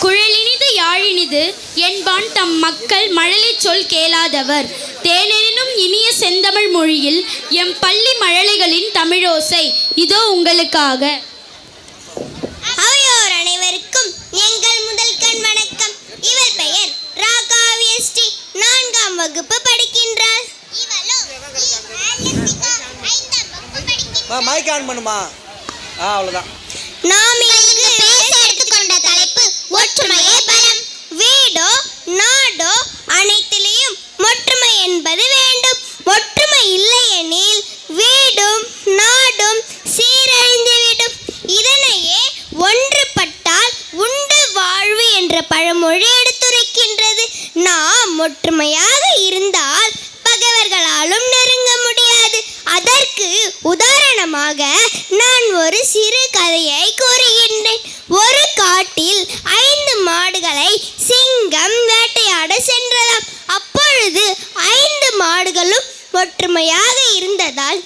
குழலினிது யாழினிது என்பான் தம் மக்கள் மழலை சொல் கேளாதவர். தேனெனும் இனிய செந்தமிழ் மொழியில் எம் பள்ளி மழலைகளின் தமிழோசை இதோ உங்களுக்காக. அவையோர் அனைவருக்கும் எங்கள் முதல் கண் வணக்கம். இவர் பெயர் ராகாவிய ஸ்ரீ 4ஆம் வகுப்பு படிக்கின்றார். மைக் ஆன் பண்ணுமா? அவ்வளவுதான். நாம் இங்கு பேச எடுத்துக்கொண்ட தலைப்பு ஒற்றுமையே பலம். வீடோ நாடோ அனைத்திலையும் ஒற்றுமை என்பது வேண்டும். ஒற்றுமை இல்லையெனில் வீடும் நாடும் சீரழிந்துவிடும். இதனையே ஒன்றுபட்டால் உண்டு வாழ்வு என்ற பழமொழி எடுத்துரைக்கின்றது. நாம் ஒற்றுமையாக இருந்தால் பகைவர்களாலும் நெருங்க முடியாது. அதற்கு உதாரணமாக நான் ஒரு சிறு கதையை கூறுகின்றேன். ஒரு காட்டில் 5 மாடுகளை சிங்கம் வேட்டையாட சென்றதாம். அப்பொழுது 5 மாடுகளும் ஒற்றுமையாக இருந்ததால்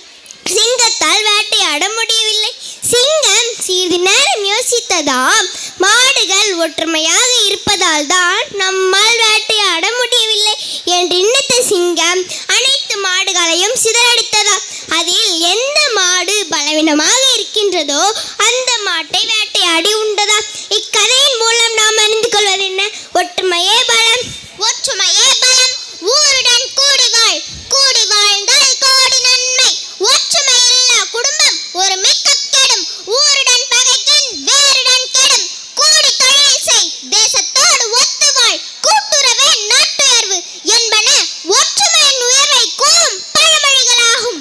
சிங்கத்தால் வேட்டையாட முடியவில்லை. சிங்கம் சிறிது நேரம் யோசித்ததாம், மாடுகள் ஒற்றுமையாக இருப்பதால் தான் நம்மால் வேட்டையாட முடியவில்லை என்று எண்ணித்த சிங்கம் அனைத்து மாடுகளையும் சிதறடித்ததாம். அதில் எந்த மாடு பலவீனமாக இருக்கின்றதோ அந்த மாட்டை வேட்டையாடி உண்டதாம். இக்கதையின் மூலம் நாம் அறிந்து கொள்வது என்ன? ஒற்றுமையே பலம். ஒற்றுமையே பலம். ஊருடன் கூடி வாழ், கூடி வாழ்ந்தால் கோடி நன்மை. ஒற்றுமை இல்லா குடும்பம் ஒரு மிக்க கெடும். ஊருடன் பகைக்கின் வேருடன் கெடும். கூடி தொழில் செய், தேசத்தோடு ஒத்து வாழ். கூட்டுறவே நாட்டுயர்வு என்பன ஒற்றுமையின் உயர்வை கூறும் பழமொழிகளாகும்.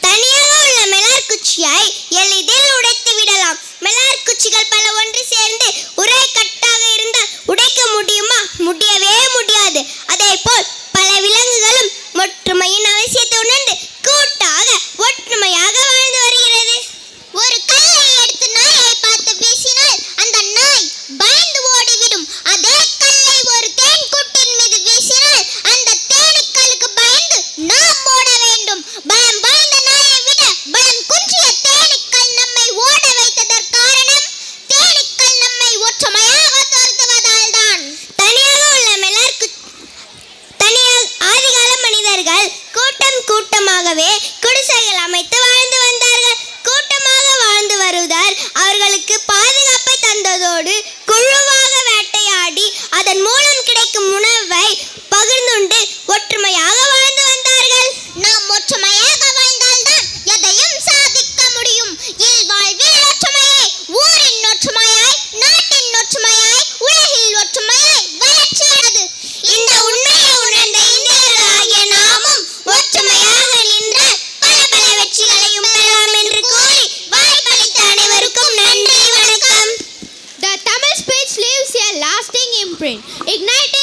தனியாக உள்ள மெலார் குச்சியை எளிதில் உடைத்து விடலாம். மெலார் குச்சிகள் பல ஒன்று சேர்ந்து ஒரே கட்டாக இருந்தால் உடைக்க முடியுமா? முடியவே முடியாது. அதேபோல் பல விலங்குகளும் ஒற்றுமையின் அவசியத்தை உணர்ந்து கூட்டாக ஒற்றுமையாக வாழ்ந்து வருகிறது. ஒரு கல்லை எடுத்து நாயை பார்த்து வீசினால் அந்த நாய் பயந்து ஓடிவிடும். அதே கல்லை ஒரு தேன் கூட்டின் மீது வீசினால் அந்த தேனீக்களுக்கு பயந்து நாம் ஓட வேண்டும். பயம் பயந்த நாயை விட பலம் குன்றிய தேனீக்கள் நம்மை ஓட வைத்ததற்கு காரணம் தேனீக்கள் நம்மை ஒற்றுமையாக துரத்துவதால் தான். ஆதிகால மனிதர்கள் கூட்டமாகவே குடிசைகள் அமைத்து வாழ்ந்து வந்தார்கள். கூட்டமாக வாழ்ந்து வருவதால் அவர்களுக்கு பாதுகாப்பை தந்ததோடு குழுவாக வேட்டையாடி அதன் மூலம் கிடைக்கும் உணவை பகிர்ந்துண்டு ஒற்றுமையாக வாழ்ந்து வந்தார்கள். நாம் ஒற்றுமையாக வாழ்ந்தால்தான் எதையும் சாதிக்க முடியும். இல்வாழ்வில் ஒற்றுமையை, ஊரின் ஒற்றுமையாய், நாட்டின் ஒற்றுமையாய், உலகில் ஒற்றுமையாய் வளர்ச்சியானது. இந்த உண்மையை உணர்ந்த இந்தியர்களாகிய நாமும் ஒற்றுமையாக நின்றால் பல பல வெற்றிகளையும் பெறலாம் என்று கூறி வாய்ப்பளித்த அனைவருக்கும் நன்றி, வணக்கம். The Tamil speech leaves a lasting imprint. Ignite